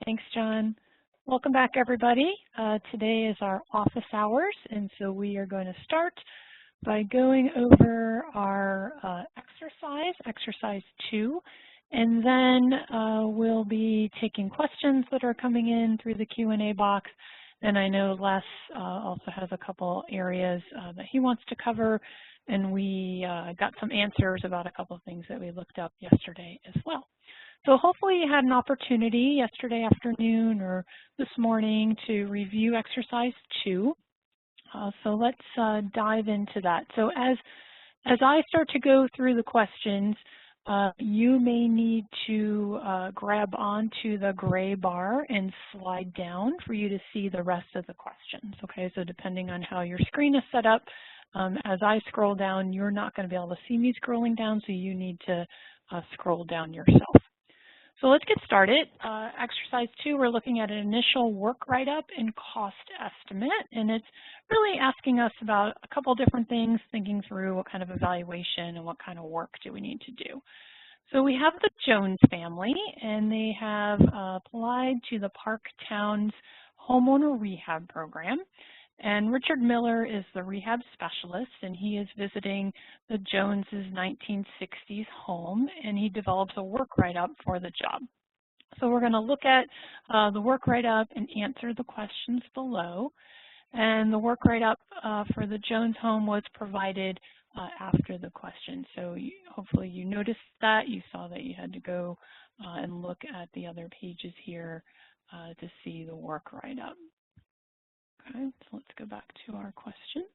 Thanks, John. Welcome back, everybody. Today is our office hours, and so we are going to start by going over our exercise 2, and then we'll be taking questions that are coming in through the Q&A box. And I know Les also has a couple areas that he wants to cover, and we got some answers about a couple of things that we looked up yesterday as well. So hopefully you had an opportunity yesterday afternoon or this morning to review exercise 2. So let's dive into that. So as I start to go through the questions, you may need to grab onto the gray bar and slide down for you to see the rest of the questions. Okay, so depending on how your screen is set up, as I scroll down, you're not going to be able to see me scrolling down, so you need to scroll down yourself. So let's get started. Exercise 2, we're looking at an initial work write-up and cost estimate, and it's really asking us about a couple different things, thinking through what kind of evaluation and what kind of work do we need to do. So we have the Jones family, and they have applied to the Park Towns Homeowner Rehab Program. And Richard Miller is the rehab specialist, and he is visiting the Joneses' 1960s home, and he develops a work write-up for the job. So we're going to look at the work write-up and answer the questions below. And the work write-up for the Jones home was provided after the question. So hopefully you noticed that. You saw that you had to go and look at the other pages here to see the work write-up. Okay, so let's go back to our questions.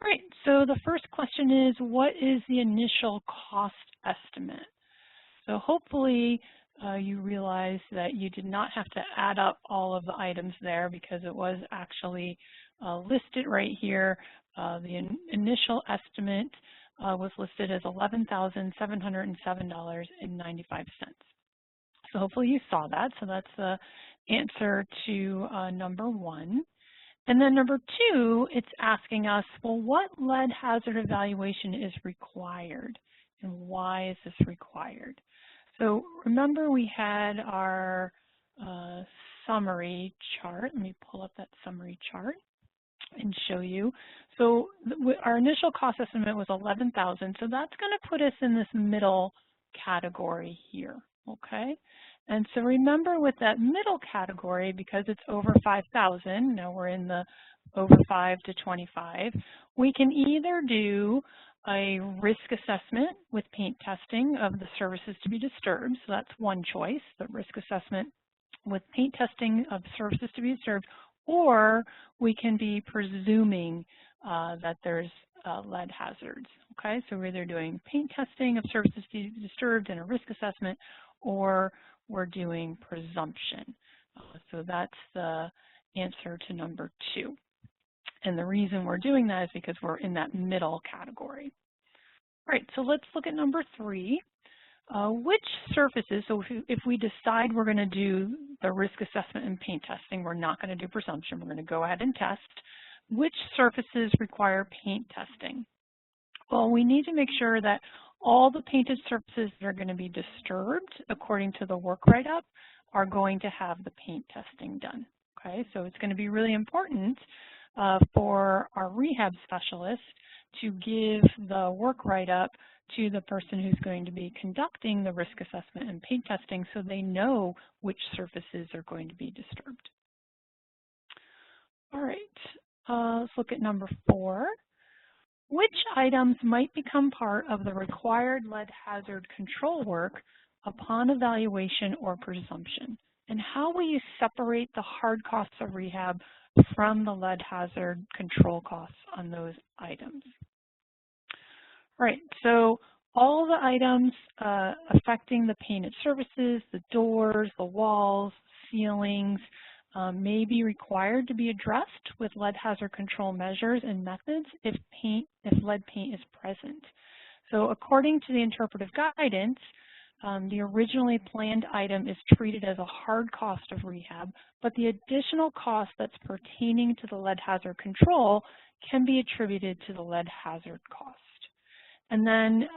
All right, so the first question is, what is the initial cost estimate? So hopefully you realize that you did not have to add up all of the items there because it was actually listed right here. The initial estimate was listed as $11,707.95. So hopefully you saw that. So that's the answer to number 1. And then number 2, it's asking us, well, what lead hazard evaluation is required and why is this required? So remember we had our summary chart. Let me pull up that summary chart and show you. So our initial cost estimate was $11,000. So that's going to put us in this middle category here, okay? And so remember with that middle category, because it's over 5,000, now we're in the over 5 to 25, we can either do a risk assessment with paint testing of the services to be disturbed, so that's one choice, the risk assessment with paint testing of services to be disturbed, or we can be presuming that there's lead hazards, okay? So we're either doing paint testing of services to be disturbed and a risk assessment, or we're doing presumption. So that's the answer to number 2. And the reason we're doing that is because we're in that middle category. All right, so let's look at number 3. Which surfaces, so if we decide we're going to do the risk assessment and paint testing, we're not going to do presumption, we're going to go ahead and test. Which surfaces require paint testing? Well, we need to make sure that all the painted surfaces that are going to be disturbed, according to the work write-up, are going to have the paint testing done. Okay, so it's going to be really important for our rehab specialist to give the work write-up to the person who's going to be conducting the risk assessment and paint testing so they know which surfaces are going to be disturbed. All right, let's look at number 4. Which items might become part of the required lead hazard control work upon evaluation or presumption? And how will you separate the hard costs of rehab from the lead hazard control costs on those items? All right, so all the items affecting the painted surfaces, the doors, the walls, ceilings, may be required to be addressed with lead hazard control measures and methods if lead paint is present. So according to the interpretive guidance, the originally planned item is treated as a hard cost of rehab, but the additional cost that's pertaining to the lead hazard control can be attributed to the lead hazard cost. And then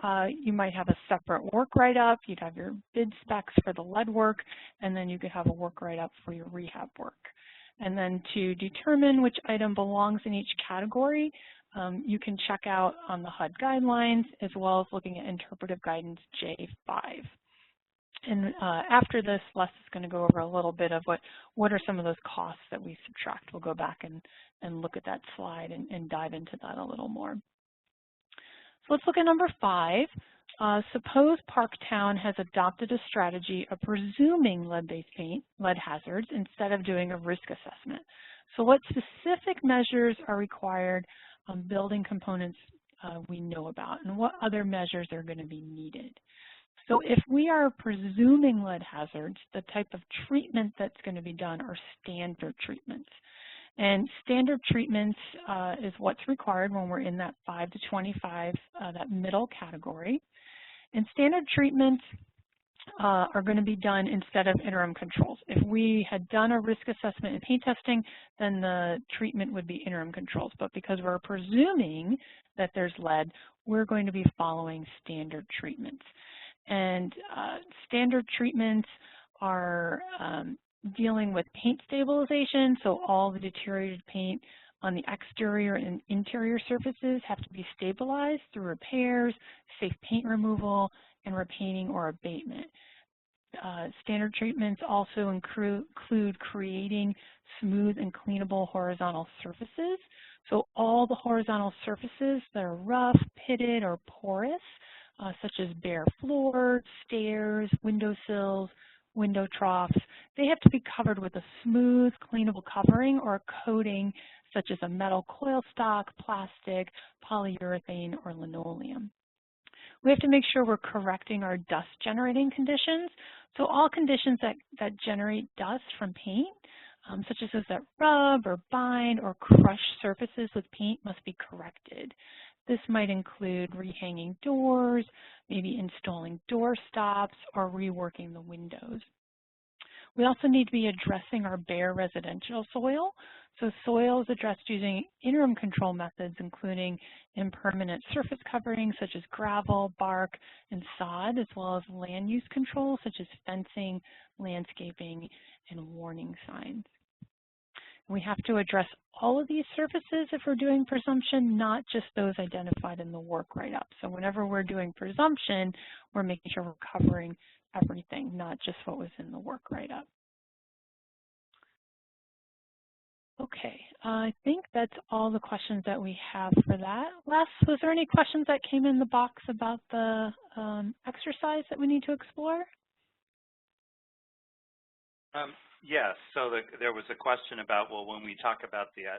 you might have a separate work write-up. You'd have your bid specs for the lead work, and then you could have a work write-up for your rehab work. And then to determine which item belongs in each category, you can check out on the HUD guidelines as well as looking at interpretive guidance J5. And after this, Les is going to go over a little bit of what are some of those costs that we subtract. We'll go back and look at that slide and dive into that a little more. So let's look at number 5. Suppose Parktown has adopted a strategy of presuming lead-based paint, lead hazards, instead of doing a risk assessment. So what specific measures are required on building components we know about, and what other measures are going to be needed? So if we are presuming lead hazards, the type of treatment that's going to be done are standard treatments. And standard treatments is what's required when we're in that 5 to 25, that middle category. And standard treatments are going to be done instead of interim controls. If we had done a risk assessment and paint testing, then the treatment would be interim controls. But because we're presuming that there's lead, we're going to be following standard treatments. And standard treatments are dealing with paint stabilization, so all the deteriorated paint on the exterior and interior surfaces have to be stabilized through repairs, safe paint removal, and repainting or abatement. Standard treatments also include creating smooth and cleanable horizontal surfaces. So all the horizontal surfaces that are rough, pitted, or porous, such as bare floors, stairs, windowsills, window troughs, they have to be covered with a smooth, cleanable covering or a coating such as a metal coil stock, plastic, polyurethane, or linoleum. We have to make sure we're correcting our dust generating conditions. So all conditions that generate dust from paint, such as those that rub or bind or crush surfaces with paint, must be corrected. This might include rehanging doors, maybe installing door stops, or reworking the windows. We also need to be addressing our bare residential soil. So soil is addressed using interim control methods, including impermanent surface coverings such as gravel, bark, and sod, as well as land use control such as fencing, landscaping, and warning signs. We have to address all of these surfaces if we're doing presumption, not just those identified in the work write-up. So whenever we're doing presumption, we're making sure we're covering everything, not just what was in the work write-up. Okay, I think that's all the questions that we have for that. Les, was there any questions that came in the box about the exercise that we need to explore? Yes, so there was a question about, well, when we talk about the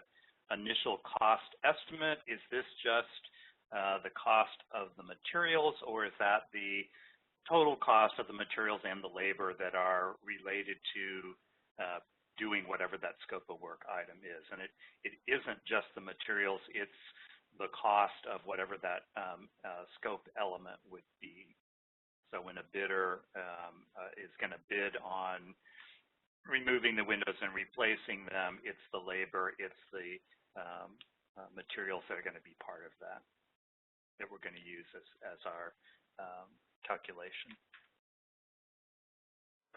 initial cost estimate, is this just the cost of the materials, or is that the total cost of the materials and the labor that are related to doing whatever that scope of work item is? And it isn't just the materials, it's the cost of whatever that scope element would be. So when a bidder is going to bid on removing the windows and replacing them, it's the labor, it's the materials that are going to be part of that we're going to use as our calculation.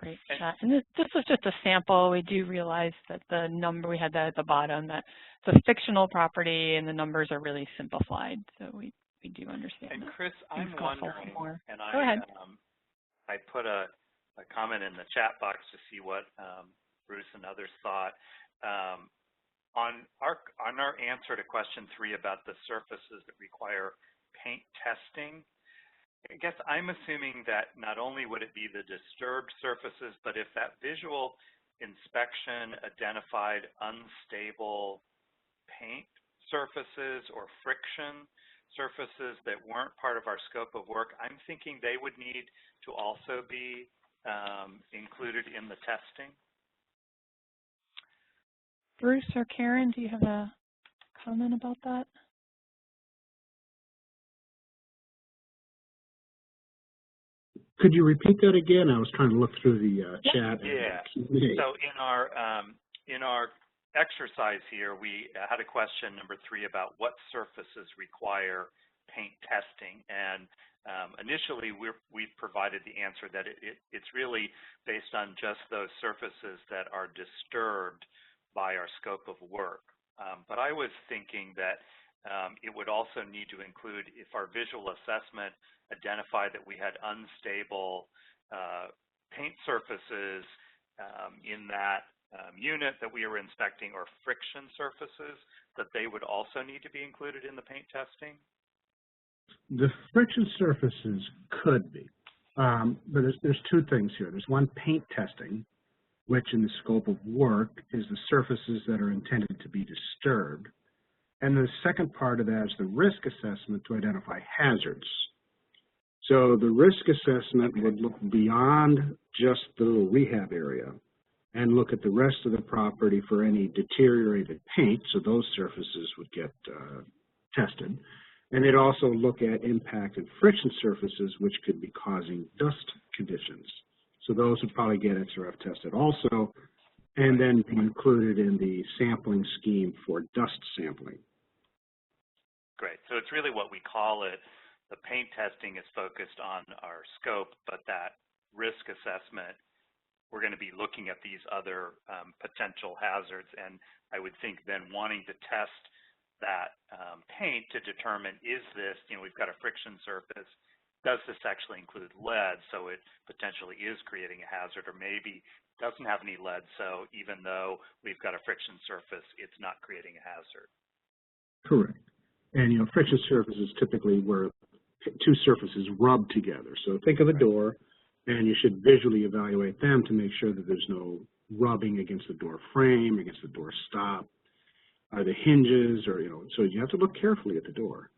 Great, and this was just a sample. We do realize that the number, we had that at the bottom, that it's a fictional property and the numbers are really simplified, so we do understand. And Chris, I'm wondering, and Go ahead. I put a comment in the chat box to see what Bruce and others thought. On our answer to question 3 about the surfaces that require paint testing, I guess I'm assuming that not only would it be the disturbed surfaces, but if that visual inspection identified unstable paint surfaces or friction surfaces that weren't part of our scope of work, I'm thinking they would need to also be included in the testing. Bruce or Karen, do you have a comment about that? Could you repeat that again? I was trying to look through the chat. Yeah. So in our exercise here, we had a question number 3 about what surfaces require paint testing. And initially, we've provided the answer that it's really based on just those surfaces that are disturbed by our scope of work. But I was thinking that it would also need to include if our visual assessment identified that we had unstable paint surfaces in that unit that we were inspecting, or friction surfaces, that they would also need to be included in the paint testing? The friction surfaces could be, but there's two things here. There's one, paint testing, which in the scope of work is the surfaces that are intended to be disturbed. And the second part of that is the risk assessment to identify hazards. So the risk assessment would look beyond just the rehab area and look at the rest of the property for any deteriorated paint, so those surfaces would get tested. And they'd also look at impacted friction surfaces, which could be causing dust conditions. So those would probably get XRF tested also, and then be included in the sampling scheme for dust sampling. Great. So it's really what we call it. The paint testing is focused on our scope, but that risk assessment, we're going to be looking at these other potential hazards. And I would think then wanting to test that paint to determine, is this, we've got a friction surface, does this actually include lead, so it potentially is creating a hazard, or maybe doesn't have any lead, so even though we've got a friction surface, it's not creating a hazard. Correct. And friction surfaces typically where two surfaces rub together. So think of a door, and you should visually evaluate them to make sure that there's no rubbing against the door frame, against the door stop, or the hinges, or so you have to look carefully at the door.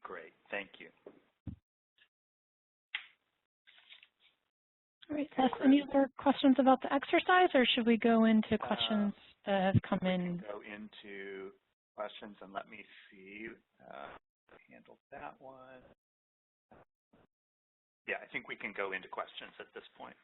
Great, thank you. All right, Les, any other questions about the exercise, or should we go into questions that have come in? Go into questions, and let me see. Handled that one. Yeah, I think we can go into questions at this point.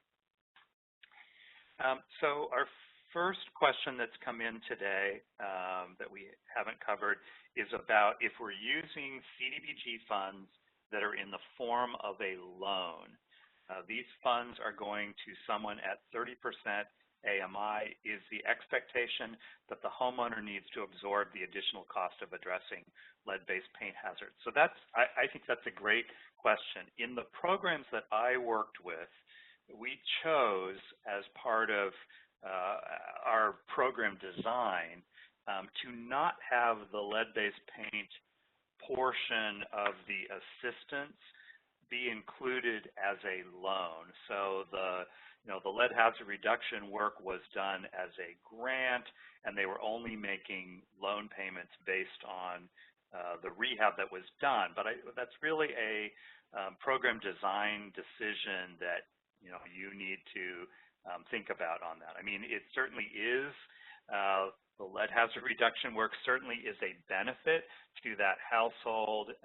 So our first question that's come in today that we haven't covered is about if we're using Cdbg funds that are in the form of a loan. These funds are going to someone at 30% AMI. Is the expectation that the homeowner needs to absorb the additional cost of addressing lead-based paint hazards? So I think that's a great question. In the programs that I worked with, we chose as part of our program design to not have the lead-based paint portion of the assistance be included as a loan. So the lead hazard reduction work was done as a grant, and they were only making loan payments based on the rehab that was done. But that's really a program design decision that you need to think about on that. I mean, it certainly is. The lead hazard reduction work certainly is a benefit to that household.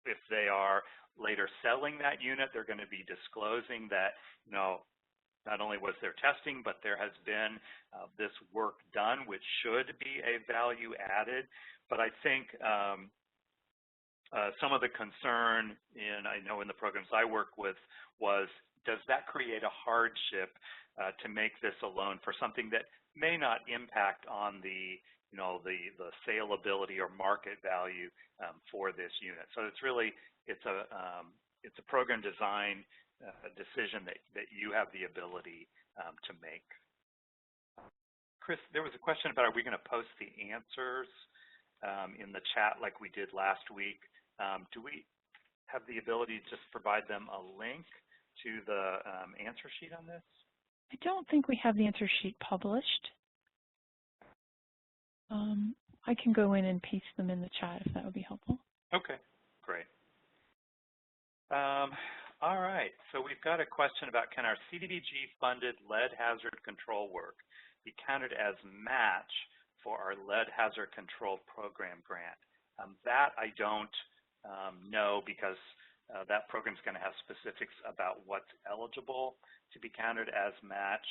If they are later selling that unit, they're going to be disclosing that, not only was there testing, but there has been this work done, which should be a value added. But I think some of the concern I know in the programs I work with was, does that create a hardship to make this a loan for something that may not impact on the saleability or market value for this unit? So it's really, it's a program design decision that you have the ability to make. Chris, there was a question about, are we going to post the answers in the chat like we did last week? Do we have the ability to just provide them a link to the answer sheet on this? I don't think we have the answer sheet published. I can go in and paste them in the chat if that would be helpful. Okay, great. All right, so we've got a question about, can our Cdbg funded lead hazard control work be counted as match for our lead hazard control program grant? That I don't know, because that program is going to have specifics about what's eligible to be counted as match.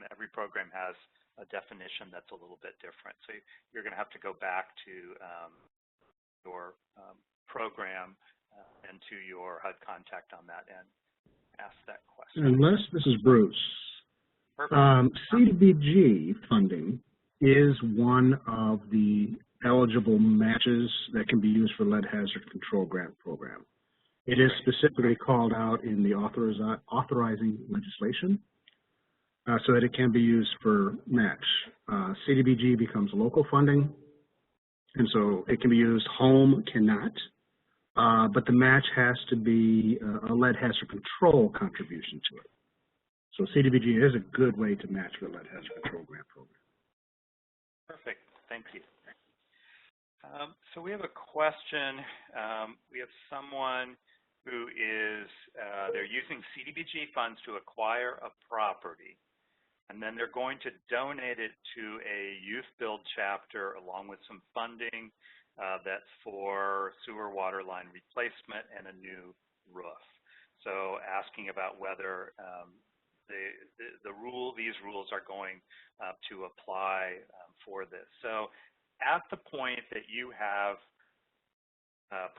Every program has a definition that's a little bit different. So you're going to have to go back to your program and to your HUD contact on that and ask that question. Unless, this is Bruce. Cdbg funding is one of the eligible matches that can be used for lead hazard control grant program. It is specifically called out in the authorizing legislation so that it can be used for match. Cdbg becomes local funding, and so it can be used. Home cannot, but the match has to be a lead hazard control contribution to it. So Cdbg is a good way to match the lead hazard control grant program. Perfect. Thank you. So we have a question. We have someone who is, they're using Cdbg funds to acquire a property, and then they're going to donate it to a youth build chapter along with some funding that's for sewer water line replacement and a new roof. So asking about whether these rules are going to apply for this. So at the point that you have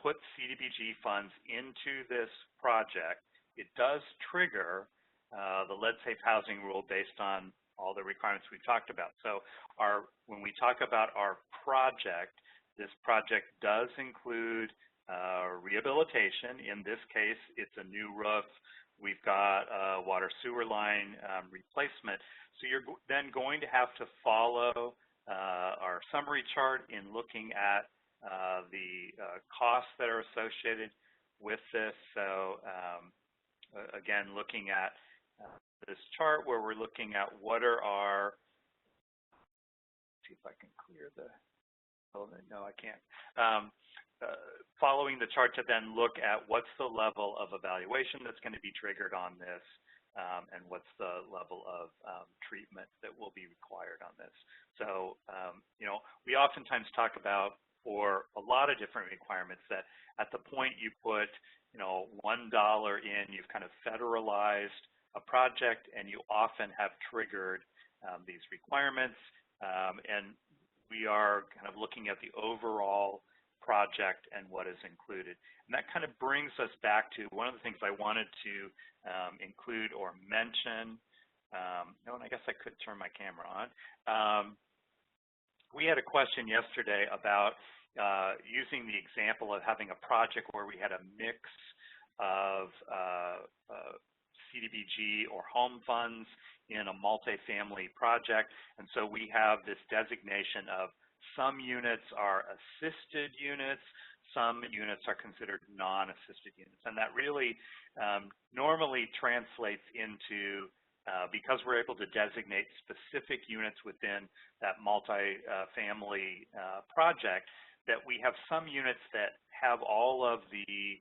put Cdbg funds into this project, it does trigger the lead safe housing rule based on all the requirements we've talked about. So when we talk about our project, this project does include rehabilitation. In this case, it's a new roof. We've got a water sewer line replacement. So you're then going to have to follow our summary chart in looking at the costs that are associated with this. So again, looking at this chart where we're looking at what are our, see if I can clear the, oh, no, I can't. Following the chart to then look at what's the level of evaluation that's going to be triggered on this, and what's the level of treatment that will be required on this. So, you know, we oftentimes talk about, for a lot of different requirements, that at the point you put, you know, $1 in, you've kind of federalized a project, and you often have triggered these requirements, and we are kind of looking at the overall project and what is included. And that kind of brings us back to one of the things I wanted to include or mention. No, and I guess I could turn my camera on. We had a question yesterday about using the example of having a project where we had a mix of Cdbg or home funds in a multifamily project. And so we have this designation of some units are assisted units, some units are considered non-assisted units. And that really normally translates into, because we're able to designate specific units within that multifamily project, that we have some units that have all of the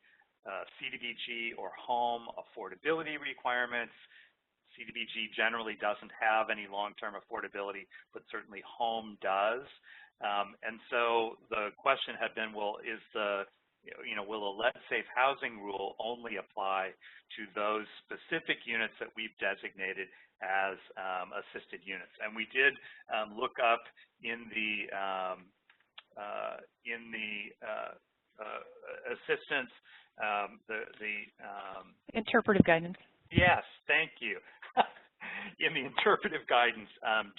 Cdbg or home affordability requirements. Cdbg generally doesn't have any long-term affordability, but certainly home does. And so the question had been, well, is will a lead-safe housing rule only apply to those specific units that we've designated as assisted units? And we did look up in the assistance, interpretive guidance. Yes, thank you. In the interpretive guidance,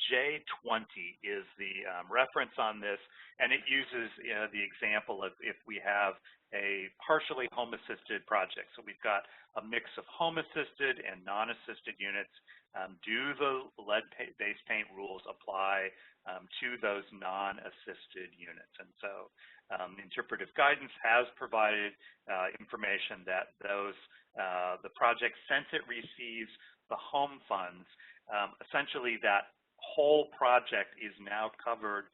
J20 is the reference on this, and it uses the example of if we have a partially home-assisted project. So we've got a mix of home-assisted and non-assisted units. Do the lead-based paint rules apply to those non-assisted units? And so interpretive guidance has provided information that those the project, since it receives the home funds, essentially that whole project is now covered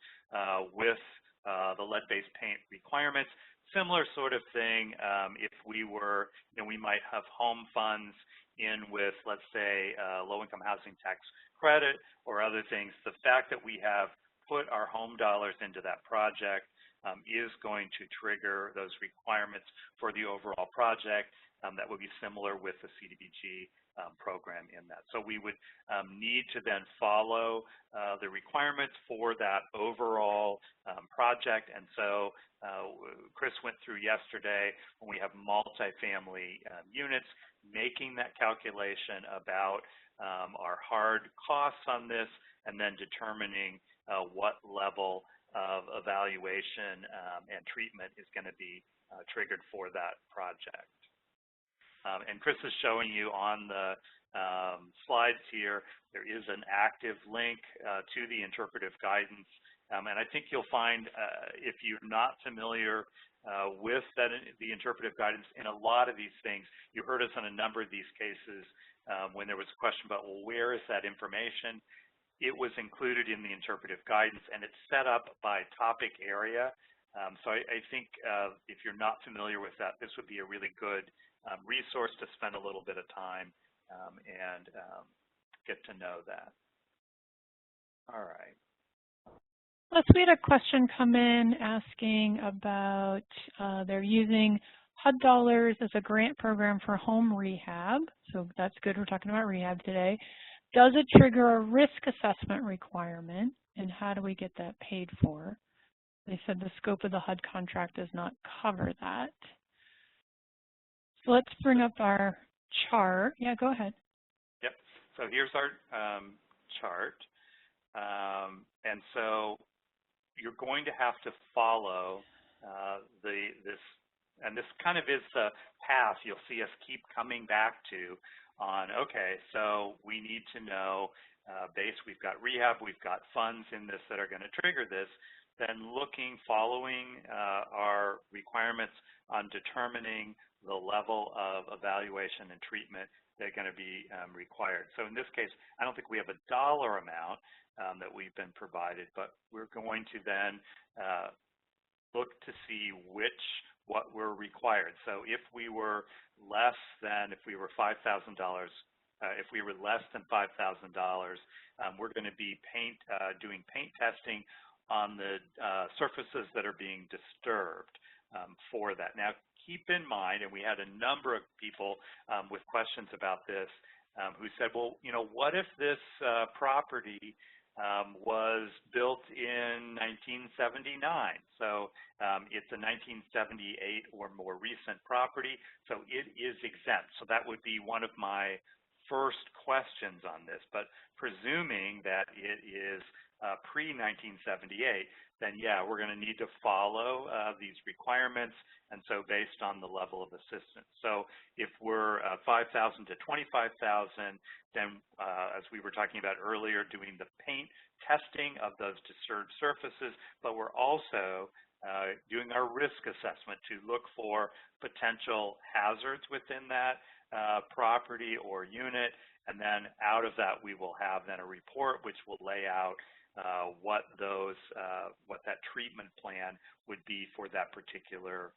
with the lead-based paint requirements. Similar sort of thing if we were, we might have home funds in with, let's say, low-income housing tax credit or other things. The fact that we have put our home dollars into that project is going to trigger those requirements for the overall project. that would be similar with the Cdbg program in that. So we would need to then follow the requirements for that overall project. And so Chris went through yesterday when we have multifamily units, making that calculation about our hard costs on this, and then determining what level of evaluation and treatment is going to be triggered for that project. And Chris is showing you on the slides here, there is an active link to the interpretive guidance. And I think you'll find, if you're not familiar with the interpretive guidance in a lot of these things, you heard us on a number of these cases when there was a question about, well, where is that information? It was included in the interpretive guidance, and it's set up by topic area. So I think if you're not familiar with that, this would be a really good resource to spend a little bit of time and get to know that. All right. We had a question come in asking about they're using HUD dollars as a grant program for home rehab. So that's good. We're talking about rehab today. Does it trigger a risk assessment requirement, and how do we get that paid for? They said the scope of the HUD contract does not cover that. So let's bring up our chart. Yeah, go ahead. Yep. So here's our chart. And so you're going to have to follow this, and this kind of is the path you'll see us keep coming back to on, okay, so we need to know we've got rehab, we've got funds in this that are going to trigger this, then following our requirements on determining the level of evaluation and treatment that are going to be required. So in this case, I don't think we have a dollar amount that we've been provided, but we're going to then look to see what we're required. So if we were less than, if we were $5,000, if we were less than $5,000, we're going to be doing paint testing on the surfaces that are being disturbed for that. Now, keep in mind, and we had a number of people with questions about this who said, well, you know, what if this property was built in 1979? So it's a 1978 or more recent property, so it is exempt. So that would be one of my first questions on this. But presuming that it is pre-1978, then yeah, we're going to need to follow these requirements, and so based on the level of assistance. So if we're 5,000 to 25,000, then as we were talking about earlier, doing the paint testing of those disturbed surfaces, but we're also doing our risk assessment to look for potential hazards within that property or unit, and then out of that we will have then a report which will lay out what that treatment plan would be for that particular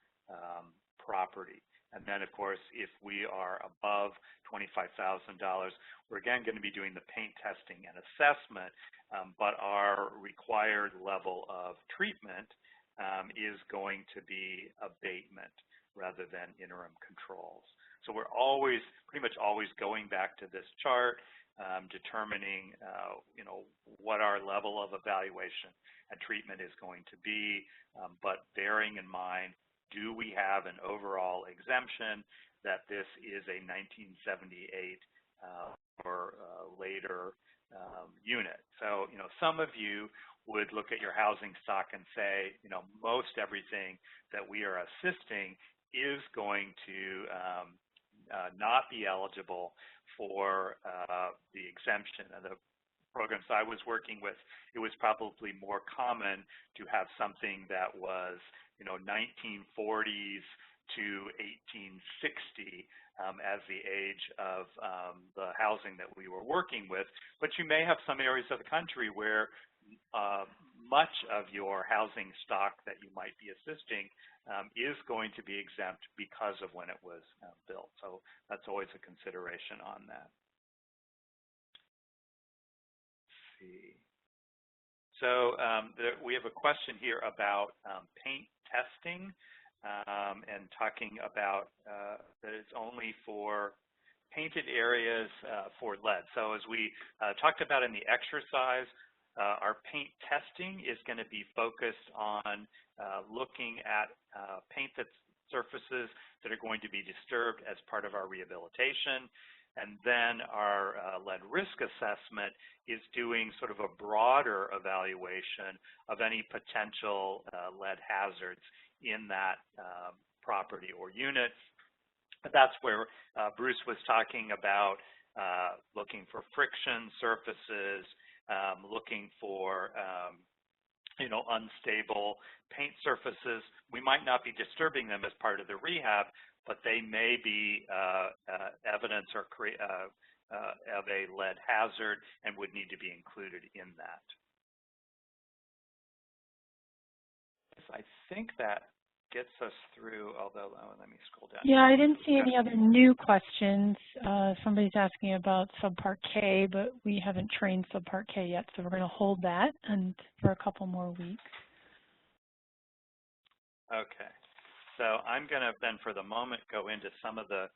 property. And then, of course, if we are above $25,000, we're again going to be doing the paint testing and assessment, but our required level of treatment is going to be abatement rather than interim controls. So we're pretty much always going back to this chart, determining what our level of evaluation and treatment is going to be, but bearing in mind, do we have an overall exemption that this is a 1978 or later unit? So some of you would look at your housing stock and say, most everything that we are assisting is going to not be eligible for the exemption. And the programs I was working with, it was probably more common to have something that was 1940s to 1860 as the age of the housing that we were working with. But you may have some areas of the country where much of your housing stock that you might be assisting is going to be exempt because of when it was built. So that's always a consideration on that. Let's see. So we have a question here about paint testing and talking about that it's only for painted areas for lead. So as we talked about in the exercise, our paint testing is going to be focused on looking at paint surfaces that are going to be disturbed as part of our rehabilitation. And then our lead risk assessment is doing sort of a broader evaluation of any potential lead hazards in that property or unit. That's where Bruce was talking about looking for friction surfaces, looking for unstable paint surfaces. We might not be disturbing them as part of the rehab, but they may be evidence or of a lead hazard and would need to be included in that. I think that gets us through, although let me scroll down. Yeah, I didn't see any other new questions. Somebody's asking about Subpart K, but we haven't trained Subpart K yet, so we're going to hold that and for a couple more weeks. Okay. So I'm going to then, for the moment, go into some of the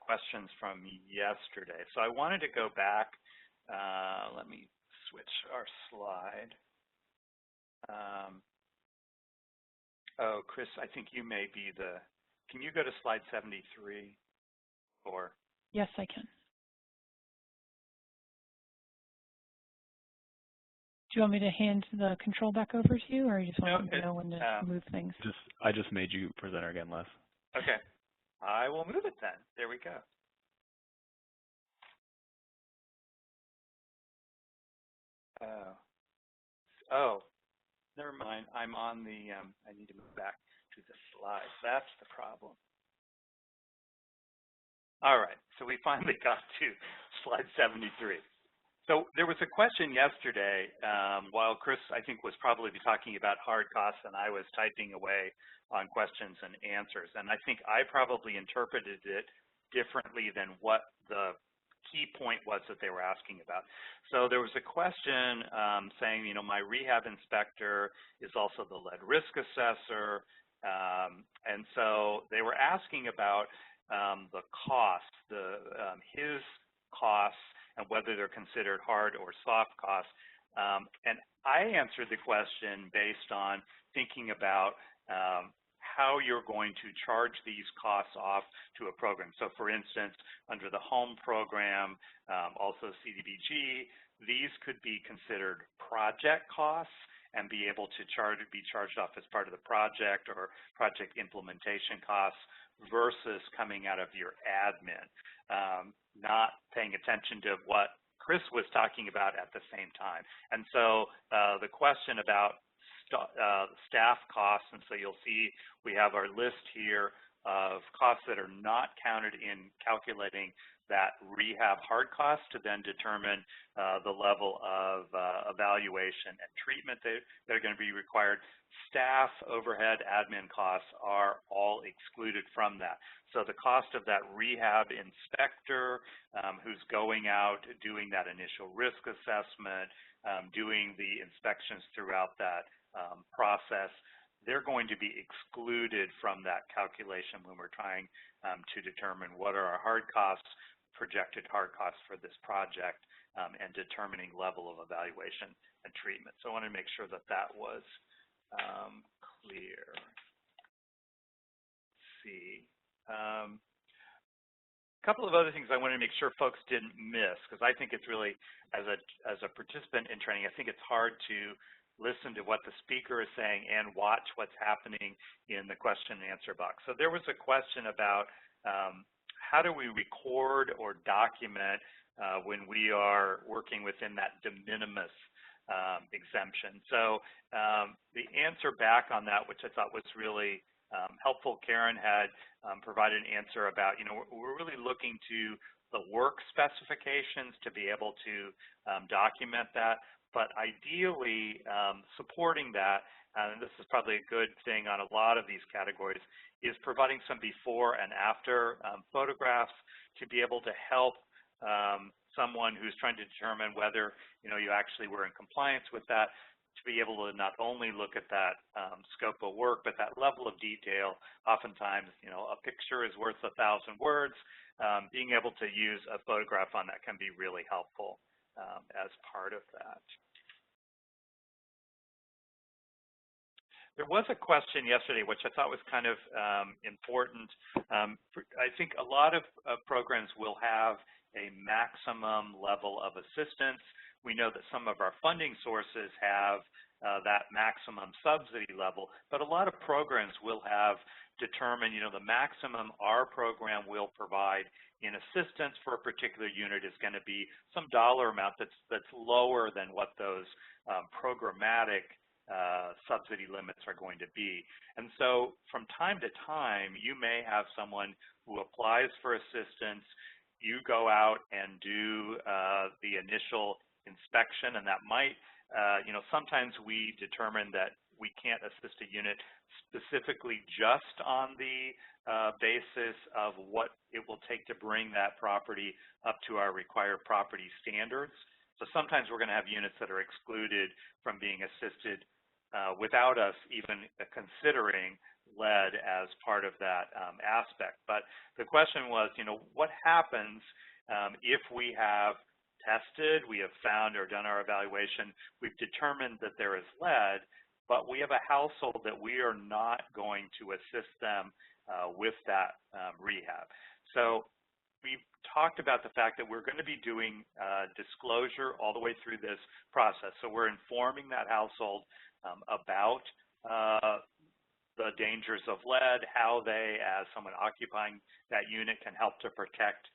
questions from yesterday. So I wanted to go back. Let me switch our slide. Oh, Chris, I think you may be the, can you go to slide 73? Or? Yes, I can. Do you want me to hand the control back over to you, or you just want to know when to move things? I just made you presenter again, Les. Okay. I will move it then. There we go. Oh, never mind. I'm on the, I need to move back to the slides. That's the problem. All right. So we finally got to slide 73. So there was a question yesterday while Chris, I think, was probably talking about hard costs and I was typing away on questions and answers. And I think I probably interpreted it differently than what the key point was that they were asking about. So there was a question saying, my rehab inspector is also the lead risk assessor. And so they were asking about the cost, his costs, and whether they're considered hard or soft costs. And I answered the question based on thinking about how you're going to charge these costs off to a program. So for instance, under the home program, also Cdbg, these could be considered project costs and be able to be charged off as part of the project or project implementation costs versus coming out of your admin. Not paying attention to what Chris was talking about at the same time. And so the question about staff costs, and so you'll see we have our list here of costs that are not counted in calculating that rehab hard cost to then determine the level of evaluation and treatment that are going to be required. Staff, overhead, admin costs are all excluded from that. So the cost of that rehab inspector who's going out, doing that initial risk assessment, doing the inspections throughout that process, they're going to be excluded from that calculation when we're trying to determine what are our hard costs, projected hard costs for this project, and determining level of evaluation and treatment. So I want to make sure that that was clear. Let's see. A couple of other things I want to make sure folks didn't miss, because I think it's really, as a participant in training, I think it's hard to listen to what the speaker is saying and watch what's happening in the question and answer box. So there was a question about how do we record or document when we are working within that de minimis exemption. So the answer back on that, which I thought was really helpful, Karen had provided an answer about, we're really looking to the work specifications to be able to document that, but ideally supporting that, and this is probably a good thing on a lot of these categories, is providing some before and after photographs to be able to help someone who's trying to determine whether you actually were in compliance with that, to be able to not only look at that scope of work, but that level of detail. Oftentimes, you know, a picture is worth 1,000 words. Being able to use a photograph on that can be really helpful as part of that. There was a question yesterday, which I thought was kind of important. I think a lot of programs will have a maximum level of assistance. We know that some of our funding sources have that maximum subsidy level, but a lot of programs will have determined, you know, the maximum our program will provide in assistance for a particular unit is going to be some dollar amount that's lower than what those programmatic subsidy limits are going to be. And so from time to time, you may have someone who applies for assistance, you go out and do the initial inspection, and that might, you know, sometimes we determine that we can't assist a unit specifically just on the basis of what it will take to bring that property up to our required property standards. So sometimes we're going to have units that are excluded from being assisted without us even considering lead as part of that aspect. But the question was, you know, what happens if we have tested, we have found or done our evaluation, we've determined that there is lead, but we have a household that we are not going to assist them with that rehab. So we've talked about the fact that we're going to be doing disclosure all the way through this process. So we're informing that household about the dangers of lead, how they, as someone occupying that unit, can help to protect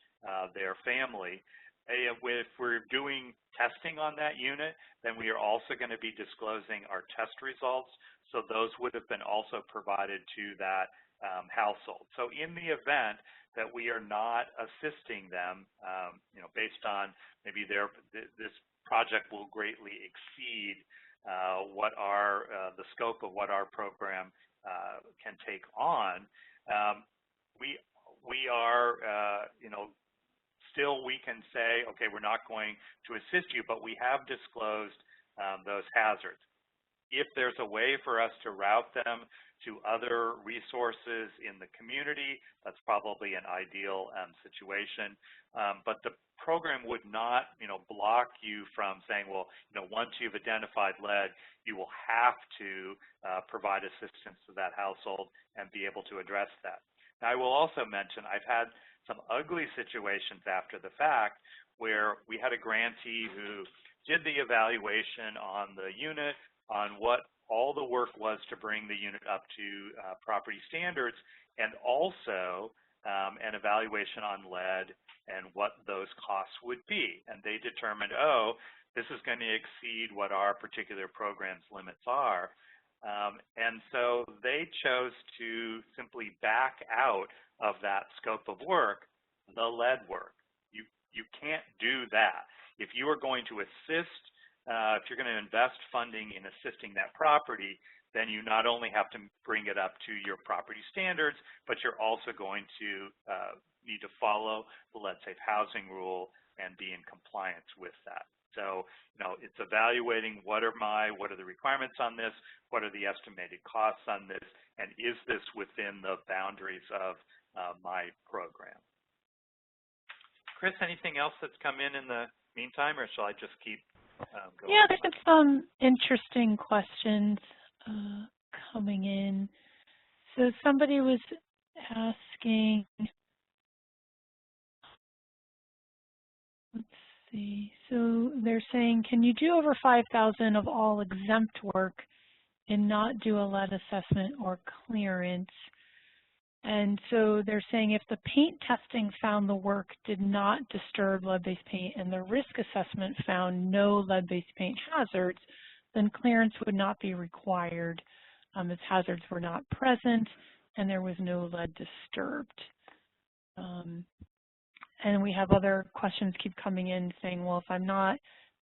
their family. If we're doing testing on that unit, then we are also going to be disclosing our test results. So those would have been also provided to that household. So in the event that we are not assisting them, you know, based on maybe this project will greatly exceed what the scope of what our program can take on, we are, you know, still we can say, okay, we're not going to assist you, but we have disclosed those hazards. If there's a way for us to route them to other resources in the community, that's probably an ideal situation. But the program would not, you know, block you from saying, well, you know, once you've identified lead, you will have to provide assistance to that household and be able to address that. Now, I will also mention I've had some ugly situations after the fact where we had a grantee who did the evaluation on the unit, on what all the work was to bring the unit up to property standards, and also an evaluation on lead and what those costs would be. And they determined, oh, this is going to exceed what our particular program's limits are. And so they chose to simply back out of that scope of work, the lead work. You can't do that. If you are going to assist, if you're going to invest funding in assisting that property, then you not only have to bring it up to your property standards, but you're also going to need to follow the lead safe housing rule and be in compliance with that. So, you know, it's evaluating what are the requirements on this, what are the estimated costs on this, and is this within the boundaries of my program? Chris, anything else that's come in the meantime, or shall I just keep going? Yeah, there's been some interesting questions coming in. So somebody was asking, let's see, so they're saying, can you do over 5,000 of all exempt work and not do a lead assessment or clearance? And so they're saying if the paint testing found the work did not disturb lead-based paint and the risk assessment found no lead-based paint hazards, then clearance would not be required as hazards were not present and there was no lead disturbed. And we have other questions keep coming in saying, well, if I'm not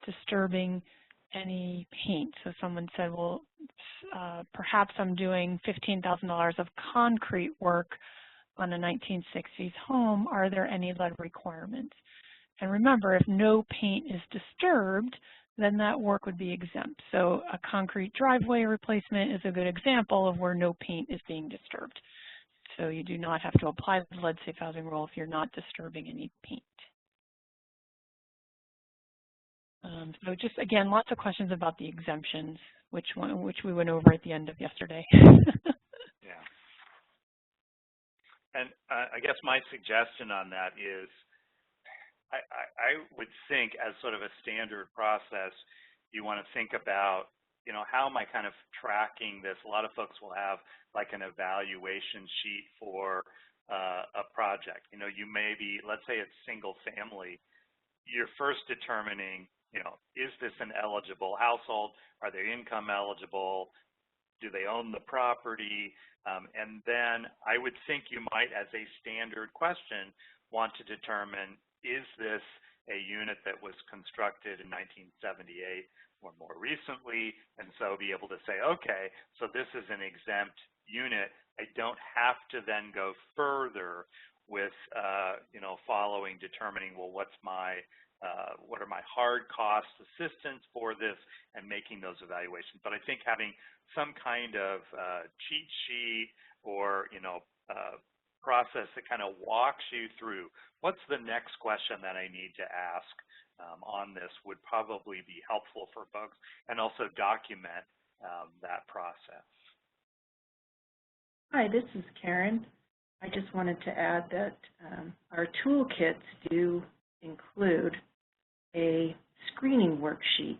disturbing any paint, so someone said, well, perhaps I'm doing $15,000 of concrete work on a 1960s home, are there any lead requirements? And remember, if no paint is disturbed, then that work would be exempt. So a concrete driveway replacement is a good example of where no paint is being disturbed. So you do not have to apply the lead safe housing rule if you're not disturbing any paint. So just, again, lots of questions about the exemptions, which we went over at the end of yesterday. Yeah. And I guess my suggestion on that is I would think as sort of a standard process, you want to think about, you know, how am I kind of tracking this? A lot of folks will have like an evaluation sheet for a project. You know, you may be, let's say it's single family, you're first determining, you know, is this an eligible household? Are they income eligible? Do they own the property? And then I would think you might, as a standard question, want to determine, is this a unit that was constructed in 1978 or more recently? And so be able to say, okay, so this is an exempt unit. I don't have to then go further with, you know, determining, well, what are my hard cost assistance for this, and making those evaluations. But I think having some kind of cheat sheet or, you know, process that kind of walks you through what's the next question that I need to ask on this would probably be helpful for folks, and also document that process. Hi, this is Karen. I just wanted to add that our toolkits do include a screening worksheet,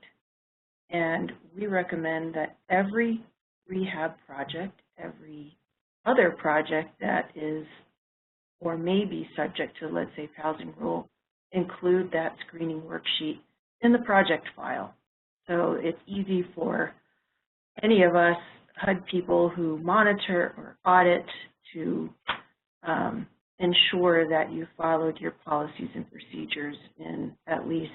and we recommend that every rehab project, every other project that is or may be subject to lead safe housing rule, include that screening worksheet in the project file. So it's easy for any of us HUD people who monitor or audit to ensure that you followed your policies and procedures in at least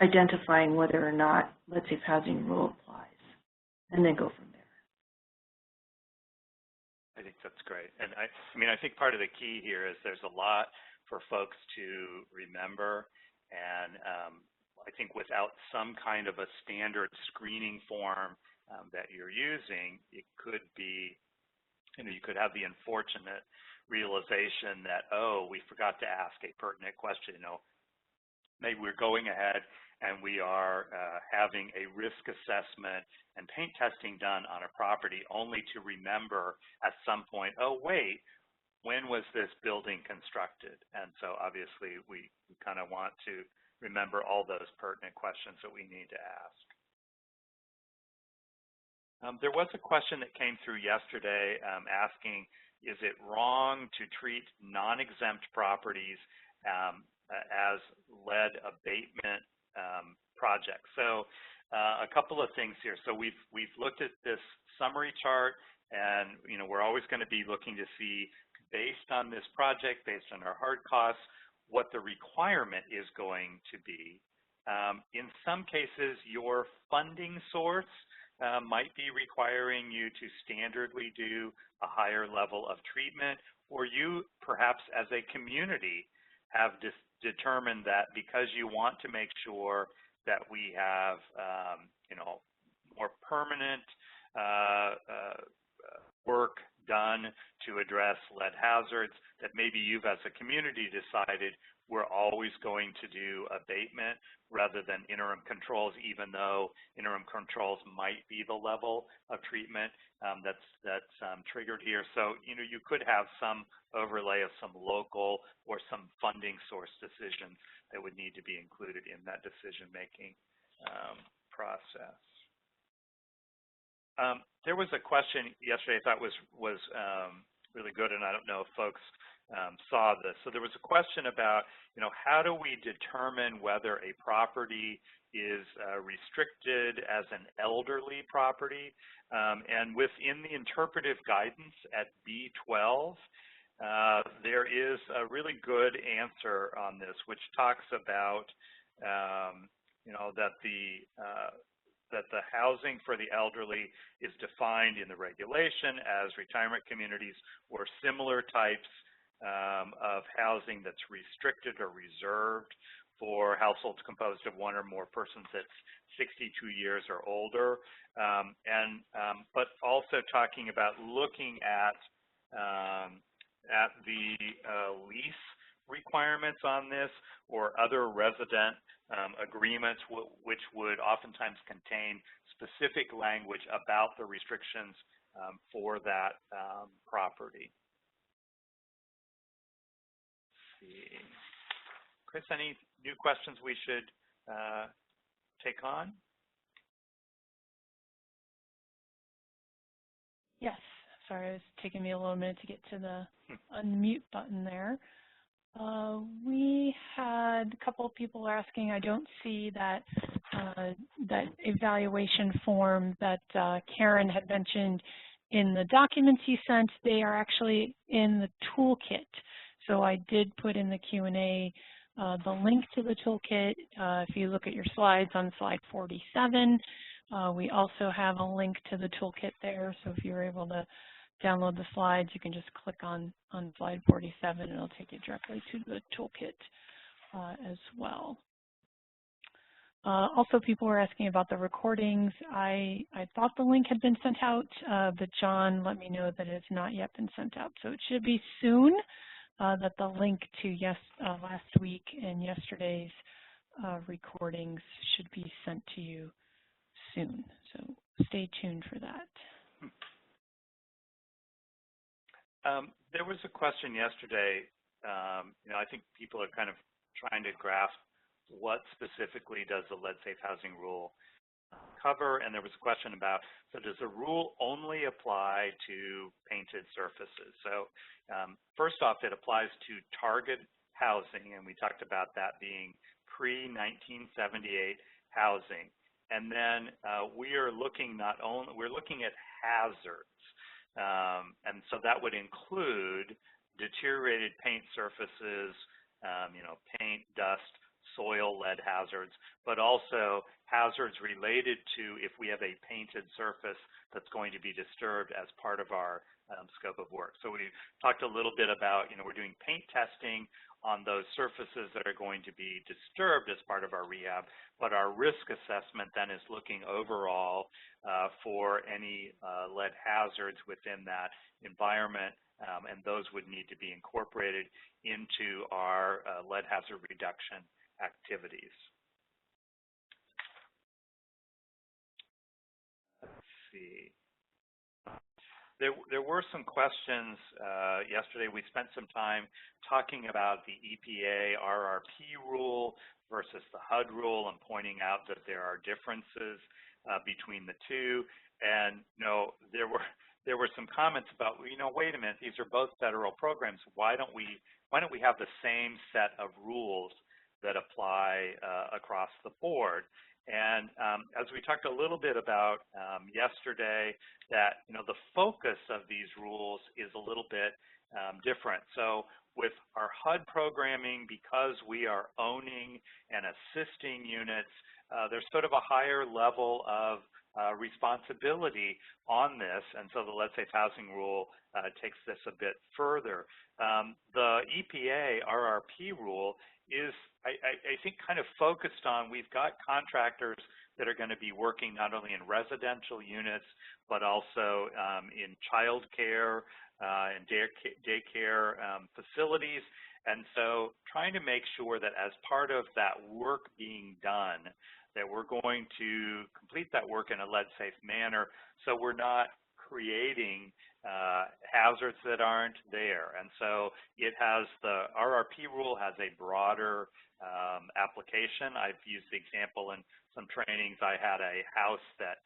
identifying whether or not lead safe housing rule applies, and then go from there. I think that's great. And I mean, I think part of the key here is there's a lot for folks to remember, and I think without some kind of a standard screening form that you're using, it could be, you know, you could have the unfortunate realization that, oh, we forgot to ask a pertinent question. You know, maybe we're going ahead and we are having a risk assessment and paint testing done on a property, only to remember at some point, oh, wait, when was this building constructed? And so obviously we kind of want to remember all those pertinent questions that we need to ask. There was a question that came through yesterday asking, is it wrong to treat non-exempt properties as lead abatement projects? So a couple of things here. So we've looked at this summary chart, and you know, we're always going to be looking to see, based on this project, based on our hard costs, what the requirement is going to be. In some cases, your funding source might be requiring you to standardly do a higher level of treatment, or you perhaps as a community have determined that because you want to make sure that we have you know, more permanent work done to address lead hazards, that maybe you've as a community decided we're always going to do abatement rather than interim controls, even though interim controls might be the level of treatment that's triggered here. So, you know, you could have some overlay of some local or some funding source decisions that would need to be included in that decision-making process. There was a question yesterday I thought was really good, and I don't know if folks saw this. So there was a question about, you know, how do we determine whether a property is restricted as an elderly property? And within the interpretive guidance at B12, there is a really good answer on this, which talks about, you know, that the housing for the elderly is defined in the regulation as retirement communities or similar types of housing that's restricted or reserved for households composed of one or more persons that's 62 years or older, but also talking about looking at the lease requirements on this or other resident agreements, which would oftentimes contain specific language about the restrictions for that property. Let's see. Chris, any new questions we should take on? Yes. Sorry, it was taking me a little minute to get to the unmute button there. We had a couple of people asking. I don't see that that evaluation form that Karen had mentioned in the documents you sent. They are actually in the toolkit. So I did put in the Q&A the link to the toolkit. If you look at your slides on slide 47, we also have a link to the toolkit there. So if you're able to download the slides, you can just click on slide 47 and it'll take you directly to the toolkit as well. Also, people were asking about the recordings. I thought the link had been sent out, but John let me know that it has not yet been sent out. So it should be soon that the link to last week and yesterday's recordings should be sent to you soon. So stay tuned for that. There was a question yesterday. I think people are kind of trying to grasp what specifically does the lead safe housing rule cover, and there was a question about, so does the rule only apply to painted surfaces? So first off, it applies to target housing, and we talked about that being pre-1978 housing. And then we are looking we're looking at hazards. And so that would include deteriorated paint surfaces, paint, dust, soil, lead hazards, but also hazards related to if we have a painted surface that's going to be disturbed as part of our scope of work. So we talked a little bit about, we're doing paint testing on those surfaces that are going to be disturbed as part of our rehab, but our risk assessment then is looking overall for any lead hazards within that environment, and those would need to be incorporated into our lead hazard reduction activities. Let's see. There were some questions yesterday. We spent some time talking about the EPA RRP rule versus the HUD rule and pointing out that there are differences between the two. And there were some comments about, wait a minute, these are both federal programs. Why don't we have the same set of rules that apply across the board? And as we talked a little bit about yesterday, that the focus of these rules is a little bit different. So with our HUD programming, because we are owning and assisting units, there's sort of a higher level of responsibility on this, and so the lead safe housing rule takes this a bit further. The EPA RRP rule is, I think, kind of focused on, we've got contractors that are going to be working not only in residential units, but also in child care and daycare facilities. And so trying to make sure that as part of that work being done, that we're going to complete that work in a lead-safe manner, so we're not creating hazards that aren't there. And so it has, the RRP rule has a broader application. I've used the example in some trainings. I had a house that,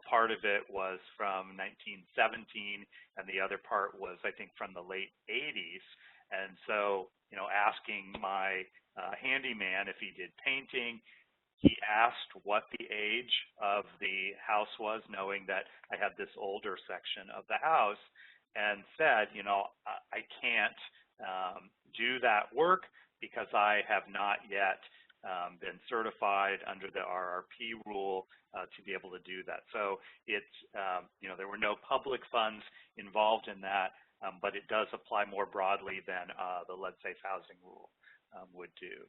part of it was from 1917 and the other part was, I think, from the late 80s. And so, asking my handyman if he did painting, he asked what the age of the house was, knowing that I had this older section of the house, and said, I can't do that work because I have not yet been certified under the RRP rule to be able to do that. So it's, there were no public funds involved in that. but it does apply more broadly than the lead safe housing rule would do.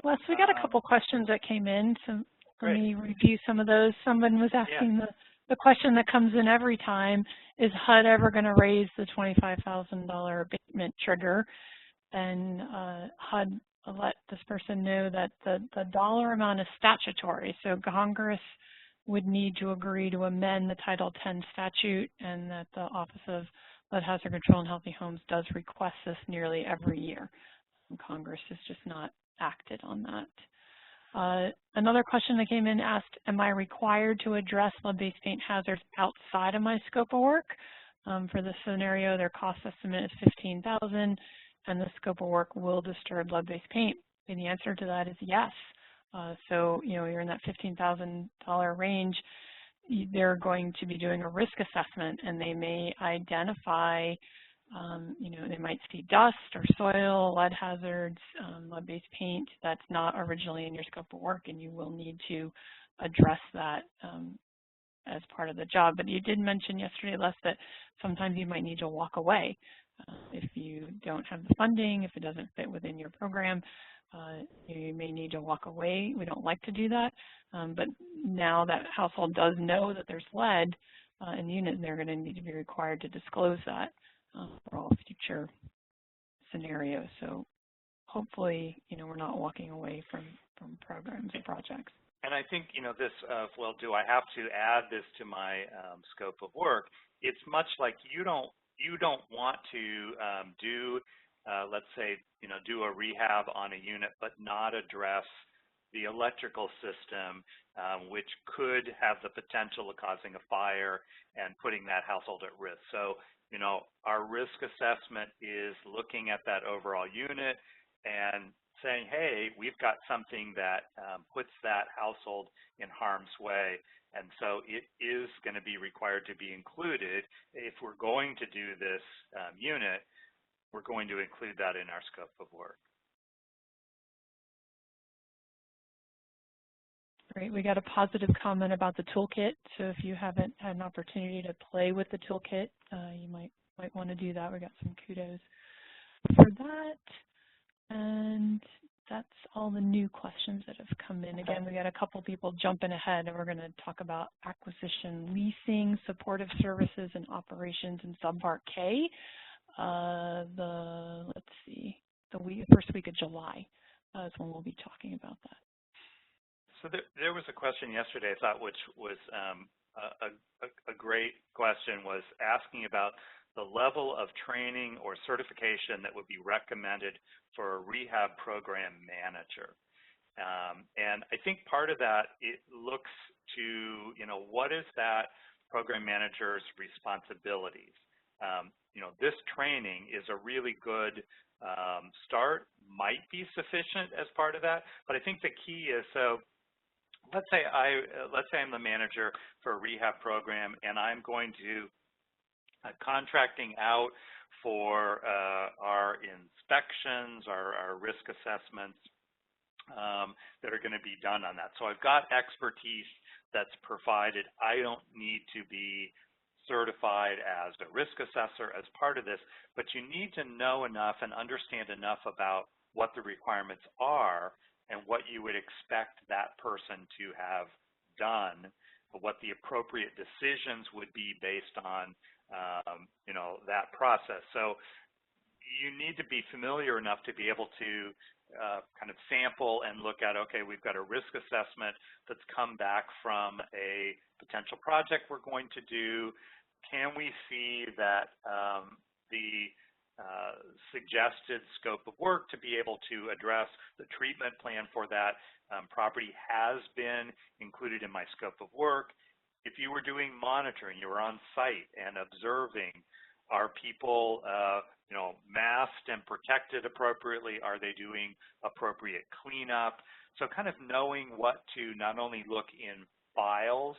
Les, we got a couple questions that came in, so let Great. me review some of those. Someone was asking the question that comes in every time, is HUD ever going to raise the $25,000 abatement trigger? And HUD let this person know that the dollar amount is statutory, so Congress would need to agree to amend the Title 10 statute, and that the Office of Lead Hazard Control and Healthy Homes does request this nearly every year. And Congress has just not acted on that. Another question that came in asked, am I required to address lead-based paint hazards outside of my scope of work? For this scenario, their cost estimate is $15,000, and the scope of work will disturb lead-based paint. And the answer to that is yes. So, you're in that $15,000 range. They're going to be doing a risk assessment, and they may identify, they might see dust or soil, lead hazards, lead-based paint that's not originally in your scope of work, and you will need to address that as part of the job. But you did mention yesterday, Les, that sometimes you might need to walk away if you don't have the funding, if it doesn't fit within your program. You may need to walk away. We don't like to do that, but now that household does know that there's lead in the unit, they're going to need to be required to disclose that for all future scenarios. So hopefully, we're not walking away from programs or projects. And I think, this, well, do I have to add this to my scope of work? It's much like you don't want to do, let's say, do a rehab on a unit, but not address the electrical system, which could have the potential of causing a fire and putting that household at risk. So, our risk assessment is looking at that overall unit and saying, hey, we've got something that puts that household in harm's way. And so it is going to be required to be included. If we're going to do this unit, we're going to include that in our scope of work. Great. We got a positive comment about the toolkit. So if you haven't had an opportunity to play with the toolkit, you might want to do that. We got some kudos for that. And that's all the new questions that have come in. Again, we got a couple people jumping ahead, and we're going to talk about acquisition, leasing, supportive services, and operations in Subpart K. Let's see, the first week of July is when we'll be talking about that. So there was a question yesterday, I thought, which was a great question, was asking about the level of training or certification that would be recommended for a rehab program manager. And I think part of that, it looks to, what is that program manager's responsibilities? This training is a really good start, might be sufficient as part of that, but I think the key is, so let's say I'm the manager for a rehab program, and I'm going to contracting out for our inspections, our risk assessments that are going to be done on that. So I've got expertise that's provided. I don't need to be certified as a risk assessor as part of this, but you need to know enough and understand enough about what the requirements are and what you would expect that person to have done, what the appropriate decisions would be based on that process. So you need to be familiar enough to be able to kind of sample and look at, okay, we've got a risk assessment that's come back from a potential project we're going to do. Can we see that the suggested scope of work to be able to address the treatment plan for that property has been included in my scope of work? If you were doing monitoring, you were on site and observing, are people masked and protected appropriately? Are they doing appropriate cleanup? So kind of knowing what to not only look in files,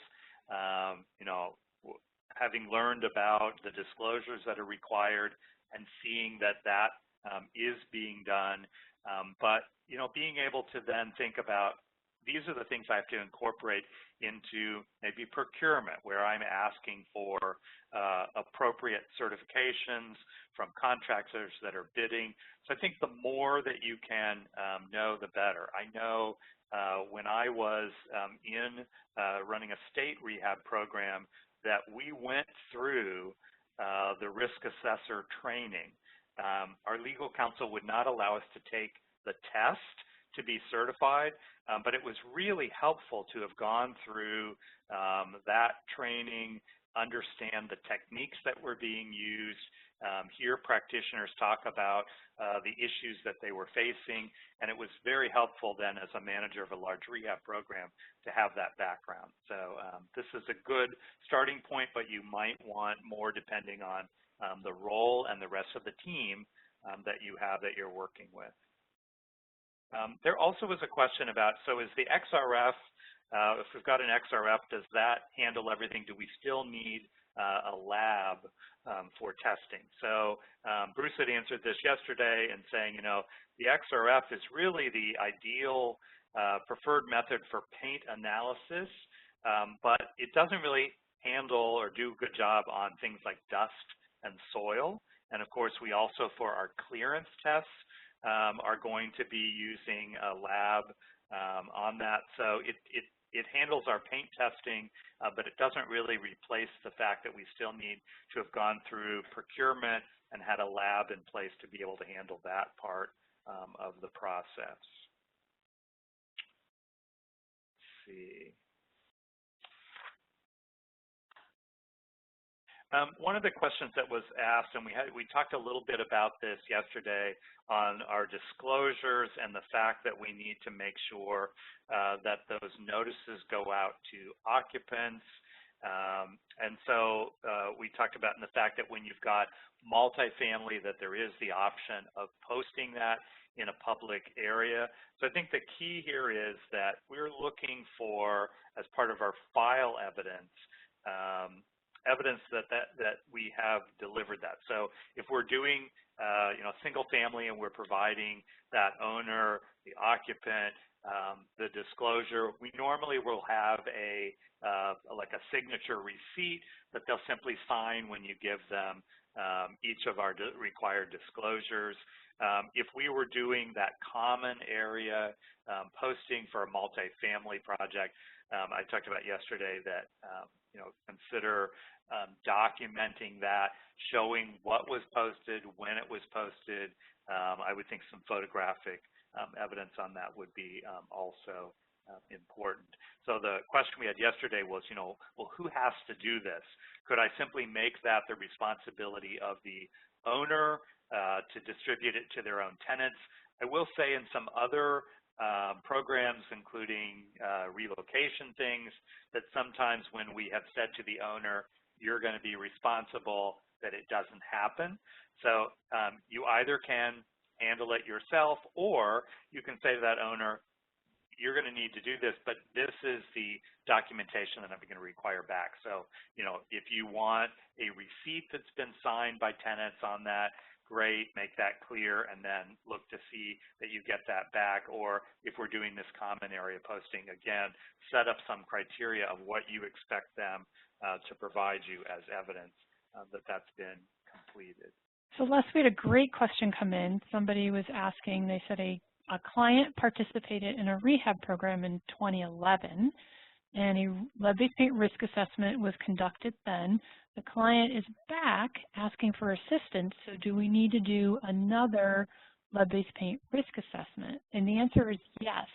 having learned about the disclosures that are required and seeing that that is being done, but being able to then think about, these are the things I have to incorporate into maybe procurement, where I'm asking for appropriate certifications from contractors that are bidding. So I think the more that you can know, the better. I know when I was running a state rehab program that we went through the risk assessor training. Our legal counsel would not allow us to take the test to be certified, but it was really helpful to have gone through that training, understand the techniques that were being used, hear practitioners talk about the issues that they were facing, and it was very helpful then as a manager of a large rehab program to have that background. So this is a good starting point, but you might want more depending on the role and the rest of the team that you have that you're working with. There also was a question about, so is the XRF, if we've got an XRF, does that handle everything? Do we still need a lab for testing? So Bruce had answered this yesterday and saying, you know, the XRF is really the ideal preferred method for paint analysis, but it doesn't really handle or do a good job on things like dust and soil. And of course, we also, for our clearance tests, are going to be using a lab on that. So it handles our paint testing, but it doesn't really replace the fact that we still need to have gone through procurement and had a lab in place to be able to handle that part of the process. Let's see. One of the questions that was asked, and we talked a little bit about this yesterday on our disclosures and the fact that we need to make sure that those notices go out to occupants. And so we talked about in the fact that when you've got multifamily, that there is the option of posting that in a public area. So I think the key here is that we're looking for, as part of our file evidence, evidence that we have delivered that. So if we're doing you know, single family and we're providing that owner, the occupant, the disclosure, we normally will have like a signature receipt that they'll simply sign when you give them each of our required disclosures. If we were doing that common area posting for a multifamily project, I talked about yesterday that you know, consider documenting that, showing what was posted, when it was posted. I would think some photographic evidence on that would be also important. So the question we had yesterday was, you know, well, who has to do this? Could I simply make that the responsibility of the owner to distribute it to their own tenants? I will say in some other programs, including relocation things, that sometimes when we have said to the owner, you're going to be responsible, that it doesn't happen. So you either can handle it yourself, or you can say to that owner, you're going to need to do this, but this is the documentation that I'm going to require back. So, you know, if you want a receipt that's been signed by tenants on that, great, make that clear, and then look to see that you get that back. Or if we're doing this common area posting, again, set up some criteria of what you expect them to provide you as evidence that that's been completed. So Les, we had a great question come in. Somebody was asking, they said a client participated in a rehab program in 2011, and a lead-based paint risk assessment was conducted then. The client is back asking for assistance, so do we need to do another lead-based paint risk assessment? And the answer is yes.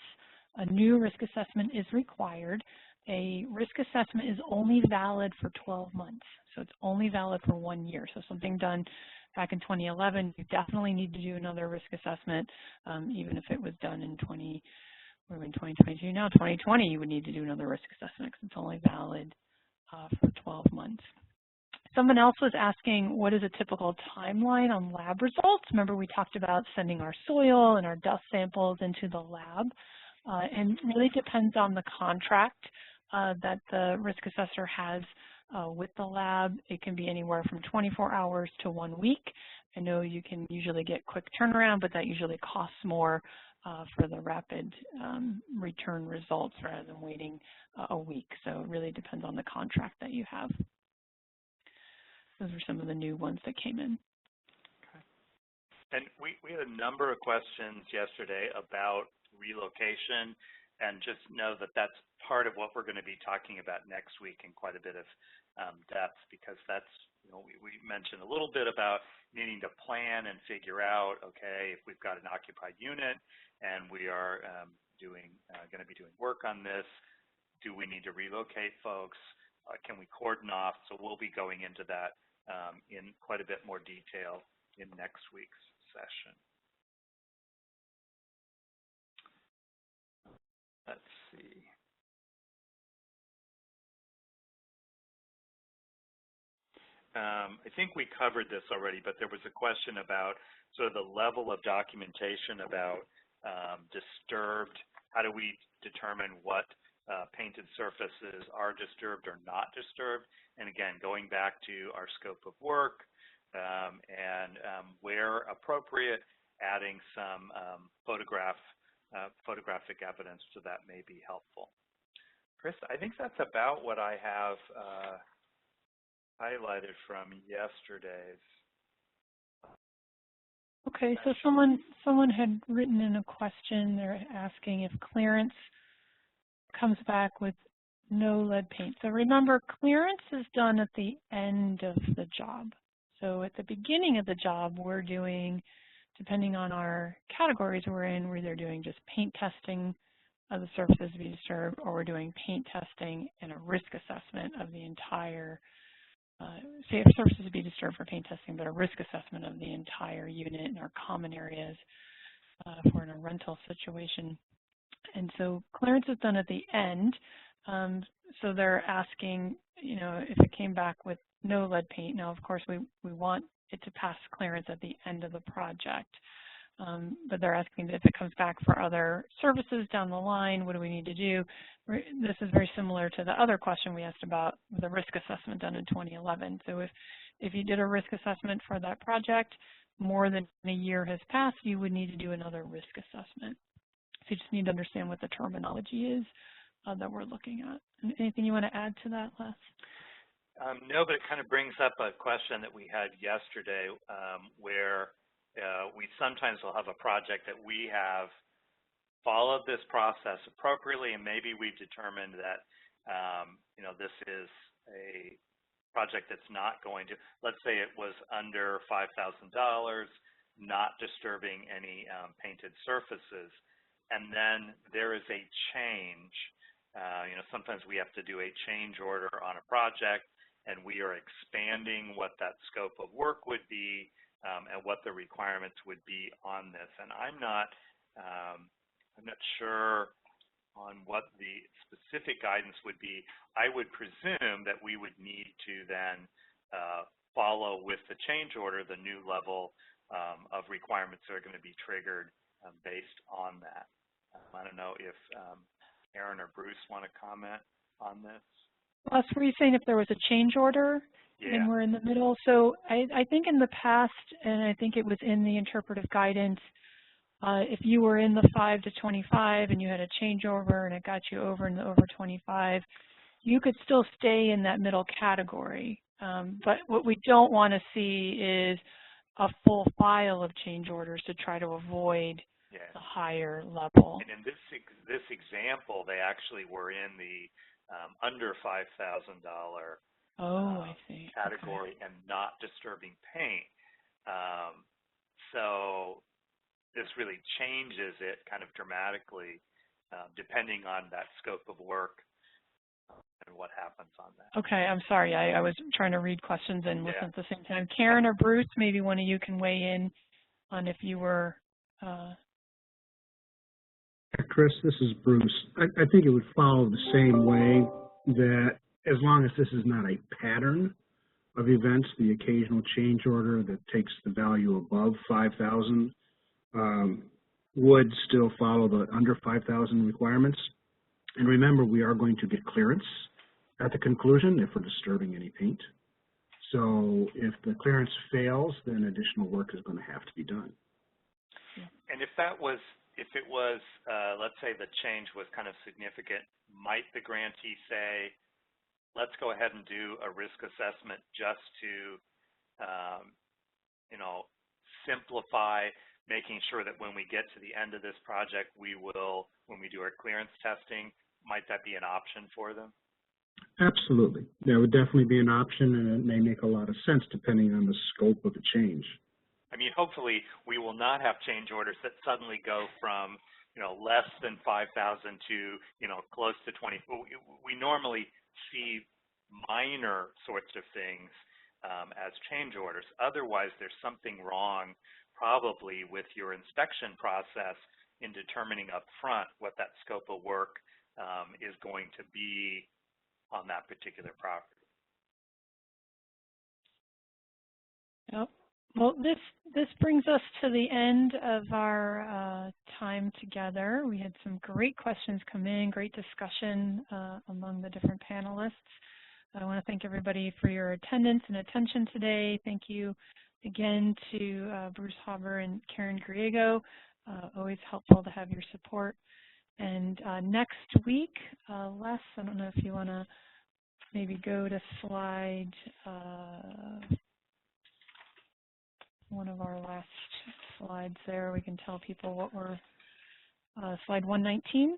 A new risk assessment is required. A risk assessment is only valid for 12 months, so it's only valid for 1 year. So something done back in 2011, you definitely need to do another risk assessment, even if it was done in 2022 now, 2020, you would need to do another risk assessment because it's only valid for 12 months. Someone else was asking, what is a typical timeline on lab results? Remember, we talked about sending our soil and our dust samples into the lab, and really depends on the contract that the risk assessor has with the lab. It can be anywhere from 24 hours to 1 week. I know you can usually get quick turnaround, but that usually costs more for the rapid return results rather than waiting a week. So it really depends on the contract that you have. Those are some of the new ones that came in. Okay. And we had a number of questions yesterday about relocation, and just know that that's part of what we're going to be talking about next week in quite a bit of depth, because that's, we mentioned a little bit about needing to plan and figure out, okay, if we've got an occupied unit and we are going to be doing work on this, do we need to relocate folks? Can we cordon off? So we'll be going into that in quite a bit more detail in next week's session. Let's see. I think we covered this already, but there was a question about sort of the level of documentation about disturbed. How do we determine what painted surfaces are disturbed or not disturbed? And again, going back to our scope of work and where appropriate, adding some photographic evidence to that may be helpful. Chris, I think that's about what I have highlighted from yesterday's. Okay, so someone had written in a question. They're asking if clearance comes back with no lead paint. So remember, clearance is done at the end of the job. So at the beginning of the job, we're doing, depending on our categories we're in, we're either doing just paint testing of the surfaces to be disturbed, or we're doing paint testing and a risk assessment of the entire, say if surfaces to be disturbed for paint testing, but a risk assessment of the entire unit in our common areas if we're in a rental situation. And so clearance is done at the end. So they're asking, if it came back with no lead paint. Now, of course, we want it to pass clearance at the end of the project. But they're asking if it comes back for other services down the line, what do we need to do? This is very similar to the other question we asked about the risk assessment done in 2011. So if you did a risk assessment for that project, more than a year has passed, you would need to do another risk assessment. So you just need to understand what the terminology is that we're looking at. Anything you want to add to that, Les? No, but it kind of brings up a question that we had yesterday where we sometimes will have a project that we have followed this process appropriately, and maybe we've determined that this is a project that's not going to, let's say it was under $5,000, not disturbing any painted surfaces, and then there is a change. Sometimes we have to do a change order on a project, and we are expanding what that scope of work would be and what the requirements would be on this. And I'm not sure on what the specific guidance would be. I would presume that we would need to then follow with the change order the new level of requirements that are going to be triggered based on that. I don't know if Aaron or Bruce want to comment on this. Les, were you saying if there was a change order? Yeah. And we're in the middle? So I think in the past, and I think it was in the interpretive guidance, if you were in the 5 to 25 and you had a changeover and it got you over in the over 25, you could still stay in that middle category. But what we don't want to see is a full file of change orders to try to avoid the higher level. And in this example, they actually were in the under $5,000 I see. category, okay, and not disturbing paint. So this really changes it kind of dramatically depending on that scope of work and what happens on that. Okay, I'm sorry. I was trying to read questions and listen at the same time. Karen or Bruce, maybe one of you can weigh in on if you were... Chris, this is Bruce. I think it would follow the same way, that as long as this is not a pattern of events, the occasional change order that takes the value above 5,000 would still follow the under 5,000 requirements. And remember, we are going to get clearance at the conclusion if we're disturbing any paint. So if the clearance fails, then additional work is going to have to be done. And if that was if it was, let's say the change was kind of significant, might the grantee say, let's go ahead and do a risk assessment just to, you know, simplify making sure that when we get to the end of this project, we will, when we do our clearance testing, might that be an option for them? Absolutely. That would definitely be an option, and it may make a lot of sense depending on the scope of the change. I mean, hopefully we will not have change orders that suddenly go from, you know, less than 5,000 to, you know, close to 20. We normally see minor sorts of things as change orders. Otherwise, there's something wrong probably with your inspection process in determining up front what that scope of work is going to be on that particular property. Yep. Well, this brings us to the end of our time together. We had some great questions come in, great discussion among the different panelists. I want to thank everybody for your attendance and attention today. Thank you again to Bruce Haber and Karen Griego. Always helpful to have your support. And next week, Les, I don't know if you want to maybe go to slide, one of our last slides there. We can tell people what we're, slide 119.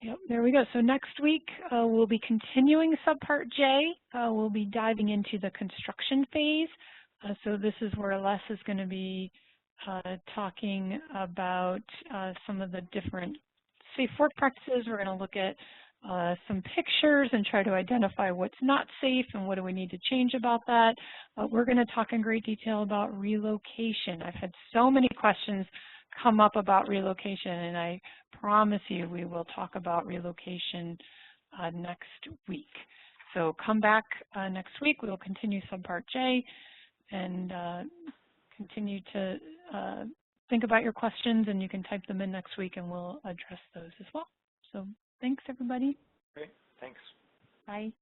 Yep, there we go. So next week, we'll be continuing Subpart J. We'll be diving into the construction phase. So this is where Les is going to be talking about some of the different safe work practices. We're going to look at some pictures and try to identify what's not safe and what do we need to change about that. We're going to talk in great detail about relocation. I've had so many questions come up about relocation, and I promise you we will talk about relocation next week. So come back next week. We will continue Subpart J and continue to think about your questions, and you can type them in next week and we'll address those as well. So thanks, everybody. Great. Thanks. Bye.